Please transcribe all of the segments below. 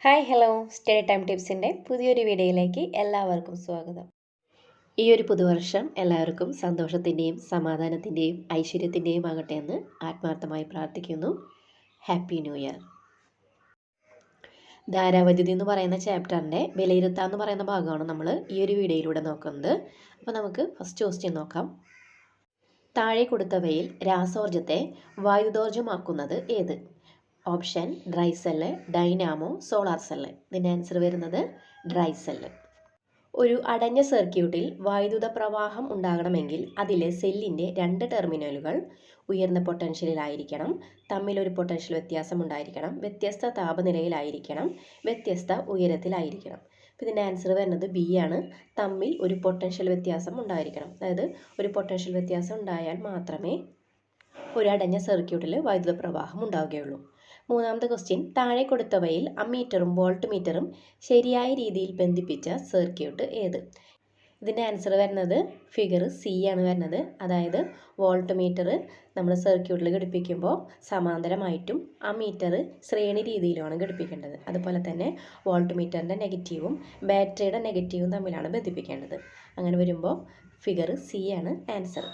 Hi hello study time ടിപ്സിൻ്റെ പുതിയൊരു വീഡിയോയിലേക്ക് എല്ലാവർക്കും സ്വാഗതം. ഈ ഒരു പുതുവർഷം എല്ലാവർക്കും സന്തോഷത്തിൻ്റെയും സമാധാനത്തിൻ്റെയും ഐശ്വര്യത്തിൻ്റെയും ആകട്ടെ എന്ന് ആത്മാർത്ഥമായി പ്രാർത്ഥിക്കുന്നു. Happy new year. ധാരാവൈദ്യുതി എന്ന് പറയുന്ന ചാപ്റ്ററിൻ്റെ വിലയിരുത്താന്ന് പറയുന്ന ഭാഗമാണ് നമ്മൾ ഈ ഒരു വീഡിയോയിലൂടെ നോക്കുന്നത്. അപ്പോൾ നമുക്ക് ഫസ്റ്റ് ക്വസ്റ്റ്യൻ നോക്കാം. താഴെ കൊടുത്തവയിൽ രാസോർജത്തെ വൈദ്യുതോർജ്ജമാക്കുന്നത് ഏത്? Option dry cell, dynamo, solar cell. ഇതിൻ്റെ ആൻസർ വരുന്നത് ഡ്രൈ സെല്ല്. ഒരു അടഞ്ഞ സർക്യൂട്ടിൽ വൈദ്യുത പ്രവാഹം ഉണ്ടാകണമെങ്കിൽ അതിലെ സെല്ലിൻ്റെ 2 ടെർമിനലുകൾ ഉയർന്ന പൊട്ടൻഷ്യലിലായിരിക്കണം, തമ്മിലൊരു പൊട്ടൻഷ്യൽ വ്യത്യാസം ഉണ്ടായിരിക്കണം, വ്യത്യസ്ത താപനിലയിലായിരിക്കണം, വ്യത്യസ്ത ഉയരത്തിലായിരിക്കണം. അപ്പോൾ ഇതിൻ്റെ ആൻസർ വരുന്നത് ബി ആണ്. തമ്മിൽ ഒരു പൊട്ടൻഷ്യൽ വ്യത്യാസം ഉണ്ടായിരിക്കണം. അതായത് ഒരു പൊട്ടൻഷ്യൽ വ്യത്യാസം ഉണ്ടായാൽ മാത്രമേ ഒരു അടഞ്ഞ സർക്യൂട്ടിൽ വൈദ്യുത പ്രവാഹം ഉണ്ടാവുകയുള്ളൂ. മൂന്നാമത്തെ ക്വസ്റ്റ്യൻ. താഴെ കൊടുത്തവയിൽ അമ്മീറ്ററും വോൾട്ട് മീറ്ററും ശരിയായ രീതിയിൽ ബന്ധിപ്പിച്ച സർക്യൂട്ട് ഏത്? ഇതിൻ്റെ ആൻസർ വരുന്നത് ഫിഗർ സി ആണ് വരുന്നത്. അതായത് വോൾട്ട് മീറ്റർ നമ്മൾ സർക്യൂട്ടിൽ ഘടിപ്പിക്കുമ്പോൾ സമാന്തരമായിട്ടും അമ്മീറ്റർ ശ്രേണി രീതിയിലുമാണ് ഘടിപ്പിക്കേണ്ടത്. അതുപോലെ തന്നെ വോൾട്ട് മീറ്ററിൻ്റെ നെഗറ്റീവും ബാറ്ററിയുടെ നെഗറ്റീവും തമ്മിലാണ് ബന്ധിപ്പിക്കേണ്ടത്. അങ്ങനെ വരുമ്പോൾ ഫിഗർ സി ആണ് ആൻസർ.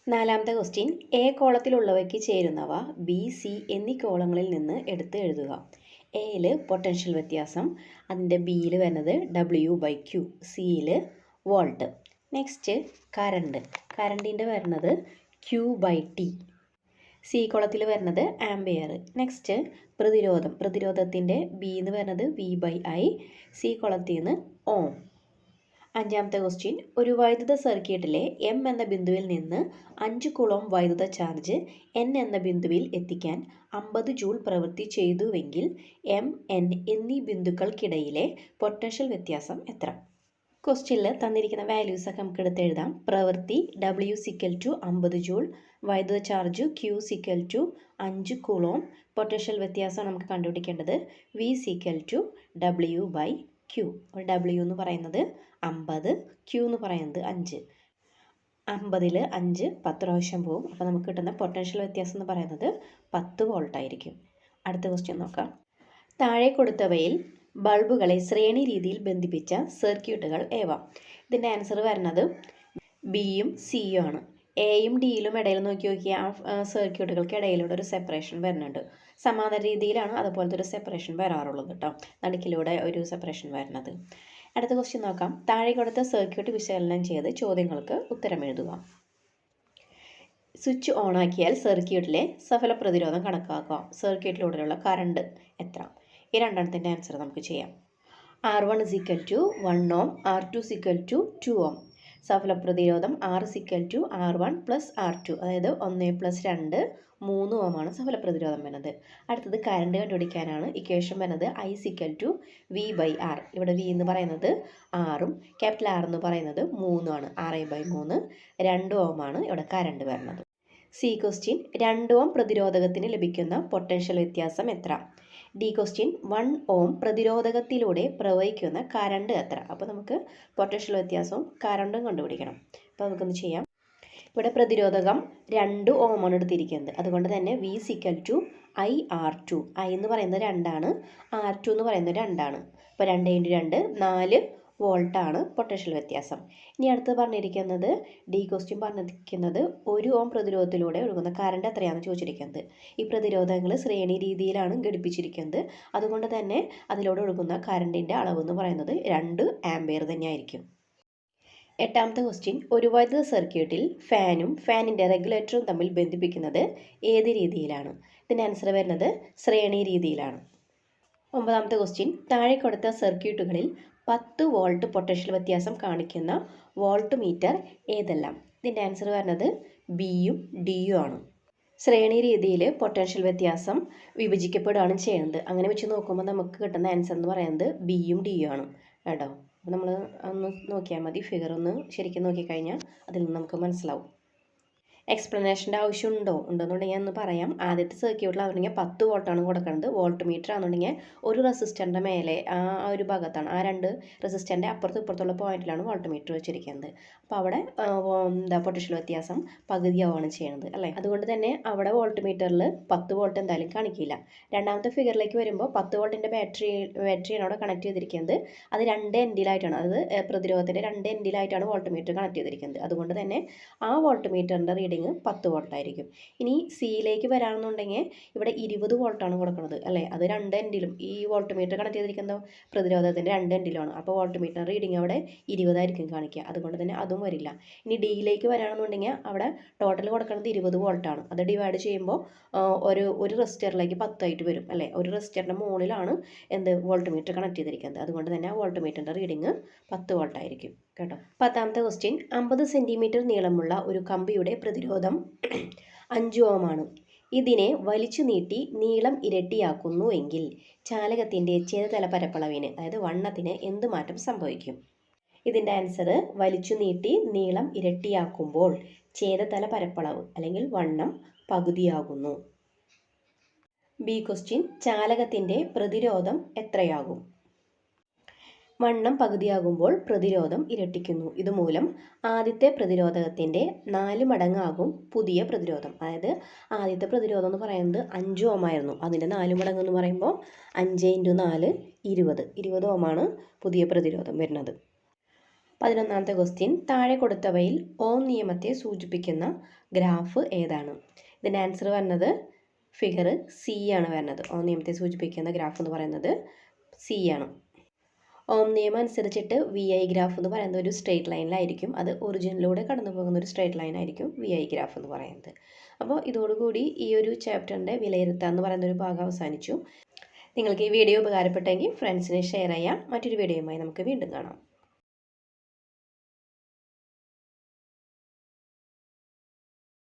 നാലാമത്തെ ക്വസ്റ്റ്യൻ. എ കോളത്തിലുള്ളവയ്ക്ക് ചേരുന്നവ ബി, സി എന്നീ കോളങ്ങളിൽ നിന്ന് എടുത്ത് എഴുതുക. എയിൽ പൊട്ടൻഷ്യൽ വ്യത്യാസം, അതിൻ്റെ ബിയിൽ വരുന്നത് W/Q, സിയിൽ വോൾട്ട്. നെക്സ്റ്റ് കറണ്ടിൻ്റെ വരുന്നത് Q/T, സി കോളത്തിൽ വരുന്നത് ആംബിയർ. നെക്സ്റ്റ് പ്രതിരോധത്തിൻ്റെ ബി എന്ന് വരുന്നത് V/I, സി കോളത്തിൽ നിന്ന് ഓം. അഞ്ചാമത്തെ ക്വസ്റ്റ്യൻ. ഒരു വൈദ്യുത സർക്യൂട്ടിലെ എം എന്ന ബിന്ദുവിൽ നിന്ന് 5 കുളം വൈദ്യുത ചാർജ് എൻ എന്ന ബിന്ദുവിൽ എത്തിക്കാൻ 50 ജൂൾ പ്രവൃത്തി ചെയ്തുവെങ്കിൽ എം, എൻ എന്നീ ബിന്ദുക്കൾക്കിടയിലെ പൊട്ടൻഷ്യൽ വ്യത്യാസം എത്ര? ക്വസ്റ്റ്യനിൽ തന്നിരിക്കുന്ന വാല്യൂസൊക്കെ നമുക്ക് എടുത്ത് എഴുതാം. പ്രവൃത്തി W = 50 ജൂൾ, വൈദ്യുത ചാർജ് Q = 5 കുളോം. പൊട്ടൻഷ്യൽ വ്യത്യാസം നമുക്ക് കണ്ടുപിടിക്കേണ്ടത് V = W/Q. W എന്ന് പറയുന്നത് 50, Q എന്ന് പറയുന്നത് 5. 50ൽ 5 10 പ്രാവശ്യം പോവും. അപ്പോൾ നമുക്ക് കിട്ടുന്ന പൊട്ടൻഷ്യൽ വ്യത്യാസം എന്ന് പറയുന്നത് 10 വോൾട്ട് ആയിരിക്കും. അടുത്ത ക്വസ്റ്റ്യൻ നോക്കാം. താഴെ കൊടുത്തവയിൽ ബൾബുകളെ ശ്രേണി രീതിയിൽ ബന്ധിപ്പിച്ച സർക്യൂട്ടുകൾ ഏവ? ഇതിൻ്റെ ആൻസർ വരുന്നത് ബിയും സിയും ആണ്. എയും ഡിയിലും ഇടയിൽ നോക്കിയാൽ ആ സർക്യൂട്ടുകൾക്ക് ഇടയിലൂടെ ഒരു സെപ്പറേഷൻ വരുന്നുണ്ട്. സമാന്തര രീതിയിലാണ് അതുപോലത്തെ ഒരു സെപ്പറേഷൻ വരാറുള്ളത് കേട്ടോ. നടുക്കിലൂടെ ഒരു സെപ്പറേഷൻ വരുന്നത്. അടുത്ത ക്വസ്റ്റ്യൻ നോക്കാം. താഴെ കൊടുത്ത സർക്യൂട്ട് വിശകലനം ചെയ്ത് ചോദ്യങ്ങൾക്ക് ഉത്തരം എഴുതുക. സ്വിച്ച് ഓണാക്കിയാൽ സർക്യൂട്ടിലെ സഫല പ്രതിരോധം കണക്കാക്കുക. സർക്യൂട്ടിലൂടെയുള്ള കറണ്ട് എത്ര? ഈ രണ്ടെണ്ണത്തിൻ്റെ ആൻസർ നമുക്ക് ചെയ്യാം. R1 = 1 ഓം, R2 = 2 ഓം. സഫല പ്രതിരോധം R = R1 + R2, അതായത് 1 + 2 3 ഓമാണ് സഫല പ്രതിരോധം വരുന്നത്. അടുത്തത് കറണ്ട് കണ്ടുപിടിക്കാനാണ്. ഇക്വേഷൻ വരുന്നത് I = V/R. ഇവിടെ V എന്ന് പറയുന്നത് ആറും ക്യാപിറ്റൽ R എന്ന് പറയുന്നത് 3 ആണ്. 6/3 2 ഓമാണ് ഇവിടെ കറണ്ട് വരുന്നത്. C question. 2 ഓം പ്രതിരോധകത്തിന് ലഭിക്കുന്ന പൊട്ടൻഷ്യൽ വ്യത്യാസം എത്ര? D question. 1 ഓം പ്രതിരോധകത്തിലൂടെ പ്രവഹിക്കുന്ന കറണ്ട് എത്ര? അപ്പോൾ നമുക്ക് പൊട്ടൻഷ്യൽ വ്യത്യാസവും കറണ്ടും കണ്ടുപിടിക്കണം. അപ്പോൾ നമുക്കൊന്ന് ചെയ്യാം. ഇവിടെ പ്രതിരോധകം 2 ഓമാണ് എടുത്തിരിക്കുന്നത്. അതുകൊണ്ട് തന്നെ V = IR2. I എന്ന് പറയുന്നത് 2 ആണ്, R2 എന്ന് പറയുന്നത് 2 ആണ്. അപ്പോൾ 2 × 2 4 വോൾട്ടാണ് പൊട്ടൻഷ്യൽ വ്യത്യാസം. ഇനി അടുത്ത് പറഞ്ഞിരിക്കുന്നത് ഡി ക്വസ്റ്റ്യൻ പറഞ്ഞിരിക്കുന്നത് 1 ഓം പ്രതിരോധത്തിലൂടെ ഒഴുകുന്ന കറണ്ട് എത്രയാണെന്ന് ചോദിച്ചിരിക്കുന്നത്. ഈ പ്രതിരോധങ്ങൾ ശ്രേണി രീതിയിലാണ് ഘടിപ്പിച്ചിരിക്കുന്നത്. അതുകൊണ്ട് തന്നെ അതിലൂടെ ഒഴുകുന്ന കറണ്ടിൻ്റെ അളവ് എന്ന് പറയുന്നത് 2 ആംപിയർ തന്നെയായിരിക്കും. എട്ടാമത്തെ ക്വസ്റ്റ്യൻ. ഒരു വൈദ്യുത സർക്യൂട്ടിൽ ഫാനും ഫാനിൻ്റെ റെഗുലേറ്ററും തമ്മിൽ ബന്ധിപ്പിക്കുന്നത് ഏത് രീതിയിലാണ്? ഇതിൻ്റെ ആൻസർ വരുന്നത് ശ്രേണി രീതിയിലാണ്. ഒമ്പതാമത്തെ ക്വസ്റ്റ്യൻ. താഴെ കൊടുത്ത സർക്യൂട്ടുകളിൽ 10 വോൾട്ട് പൊട്ടൻഷ്യൽ വ്യത്യാസം കാണിക്കുന്ന വോൾട്ട് മീറ്റർ ഏതെല്ലാം? ഇതിൻ്റെ ആൻസർ വരുന്നത് ബിയും ഡിയും ആണ്. ശ്രേണി രീതിയിൽ പൊട്ടൻഷ്യൽ വ്യത്യാസം വിഭജിക്കപ്പെടുകയാണ് ചെയ്യുന്നത്. അങ്ങനെ വെച്ച് നോക്കുമ്പോൾ നമുക്ക് കിട്ടുന്ന ആൻസർ എന്ന് പറയുന്നത് ബിയും ഡിയും ആണ് കേട്ടോ. അപ്പോൾ നമ്മൾ ഒന്ന് നോക്കിയാൽ മതി. ഫിഗർ ഒന്ന് ശരിക്കും നോക്കിക്കഴിഞ്ഞാൽ അതിൽ നിന്ന് നമുക്ക് മനസ്സിലാവും. എക്സ്പ്ലനേഷൻ്റെ ആവശ്യമുണ്ടോ ഉണ്ടെന്നുണ്ടെങ്കിൽ ഒന്ന് പറയാം. ആദ്യത്തെ സർക്യൂട്ടിലാണെന്നുണ്ടെങ്കിൽ 10 വോൾട്ടാണ് കൊടുക്കുന്നത്. വോൾട്ട് മീറ്റർ ആണെന്നുണ്ടെങ്കിൽ ഒരു റെസിസ്റ്ററിൻ്റെ മേലെ ആ ഒരു ഭാഗത്താണ്, ആ 2 റെസിസ്റ്ററിൻ്റെ അപ്പുറത്തും ഇപ്പുറത്തുള്ള പോയിന്റിലാണ് വോൾട്ട് മീറ്റർ വെച്ചിരിക്കുന്നത്. അപ്പോൾ അവിടെ പൊട്ടൻഷ്യൽ വ്യത്യാസം പകുതിയാവുകയാണ് ചെയ്യുന്നത് അല്ലേ. അതുകൊണ്ട് തന്നെ അവിടെ വോൾട്ട് മീറ്ററിൽ 10 വോൾട്ട് എന്തായാലും കാണിക്കില്ല. രണ്ടാമത്തെ ഫിഗറിലേക്ക് വരുമ്പോൾ 10 വോൾട്ടിൻ്റെ ബാറ്ററിയാണ് അവിടെ കണക്ട് ചെയ്തിരിക്കുന്നത്. അത് 2 എൻഡിലായിട്ടാണ്, അത് പ്രതിരോധത്തിൻ്റെ 2 എൻഡിലായിട്ടാണ് വോൾട്ട് മീറ്റർ കണക്ട് ചെയ്തിരിക്കുന്നത്. അതുകൊണ്ട് തന്നെ ആ വോൾട്ട് മീറ്ററിൻ്റെ റീഡിങ് 10 വോൾട്ട് ആയിരിക്കും. ഇനി സിയിലേക്ക് വരാമെന്നുണ്ടെങ്കിൽ ഇവിടെ 20 വോൾട്ടാണ് കൊടുക്കുന്നത് അല്ലേ. അത് 2 എൻഡിലും, ഈ വോൾട്ട് മീറ്റർ കണക്ട് ചെയ്തിരിക്കുന്ന പ്രതിരോധത്തിൻ്റെ 2 എൻഡിലുമാണ്. അപ്പോൾ വോൾട്ട് മീറ്റർ റീഡിങ് അവിടെ 20 ആയിരിക്കും കാണിക്കുക. അതുകൊണ്ട് തന്നെ അതും വരില്ല. ഇനി ഡിയിലേക്ക് വരാമെന്നുണ്ടെങ്കിൽ അവിടെ ടോട്ടൽ കൊടുക്കുന്നത് 20 വോൾട്ടാണ്. അത് ഡിവൈഡ് ചെയ്യുമ്പോൾ ഒരു റെസിസ്റ്ററിലേക്ക് 10 ആയിട്ട് വരും അല്ലേ. ഒരു റെസിസ്റ്ററിൻ്റെ മുകളിലാണ് വോൾട്ട് മീറ്റർ കണക്ട് ചെയ്തിരിക്കുന്നത്. അതുകൊണ്ട് തന്നെ വോൾട്ട് മീറ്ററിൻ്റെ റീഡിങ് 10 വോൾട്ട് ആയിരിക്കും കേട്ടോ. 10ാമത്തെ ക്വസ്റ്റ്യൻ, 50 സെൻറ്റിമീറ്റർ നീളമുള്ള ഒരു കമ്പിയുടെ പ്രതിരോധം 5 ഓം ആണ്. ഇതിനെ വലിച്ചു നീട്ടി നീളം ഇരട്ടിയാക്കുന്നു എങ്കിൽ ചാലകത്തിൻ്റെ ഛേദതല പരപ്പളവിന്, അതായത് വണ്ണത്തിന് എന്ത് മാറ്റം സംഭവിക്കും? ഇതിൻ്റെ ആൻസർ വലിച്ചു നീട്ടി നീളം ഇരട്ടിയാക്കുമ്പോൾ ഛേദതല പരപ്പളവ് അല്ലെങ്കിൽ വണ്ണം പകുതിയാകുന്നു. ബി ക്വസ്റ്റ്യൻ, ചാലകത്തിൻ്റെ പ്രതിരോധം എത്രയാകും? വണ്ണം പകുതിയാകുമ്പോൾ പ്രതിരോധം ഇരട്ടിക്കുന്നു. ഇതുമൂലം ആദ്യത്തെ പ്രതിരോധകത്തിൻ്റെ 4 മടങ്ങാകും പുതിയ പ്രതിരോധം. അതായത് ആദ്യത്തെ പ്രതിരോധം എന്ന് പറയുന്നത് 5 ഓം ആയിരുന്നു. അതിൻ്റെ 4 മടങ്ങ് എന്ന് പറയുമ്പോൾ 5 × 4 20 ഓമാണ് പുതിയ പ്രതിരോധം വരുന്നത്. 11ാമത്തെ ക്വസ്റ്റ്യൻ, താഴെ കൊടുത്തവയിൽ ഓം നിയമത്തെ സൂചിപ്പിക്കുന്ന ഗ്രാഫ് ഏതാണ്? ഇതിൻ്റെ ആൻസർ വരുന്നത് ഫിഗർ സി ആണ് വരുന്നത്. ഓം നിയമത്തെ സൂചിപ്പിക്കുന്ന ഗ്രാഫ് എന്ന് പറയുന്നത് സി ആണ്. ഓം നിയമം അനുസരിച്ചിട്ട് VI ഗ്രാഫ് എന്ന് പറയുന്നത് ഒരു സ്ട്രെയിറ്റ് ലൈനിലായിരിക്കും. അത് ഒറിജിനിലൂടെ കടന്നു പോകുന്ന ഒരു സ്ട്രെയിറ്റ് ലൈൻ ആയിരിക്കും VI ഗ്രാഫ് എന്ന് പറയുന്നത്. അപ്പോൾ ഇതോടുകൂടി ഈ ഒരു ചാപ്റ്ററിൻ്റെ വിലയിരുത്തുക എന്ന് പറയുന്ന ഒരു ഭാഗം അവസാനിച്ചു. നിങ്ങൾക്ക് ഈ വീഡിയോ ഉപകാരപ്പെട്ടെങ്കിൽ ഫ്രണ്ട്സിന് ഷെയർ ചെയ്യാം. മറ്റൊരു വീഡിയോയുമായി നമുക്ക് വീണ്ടും കാണാം.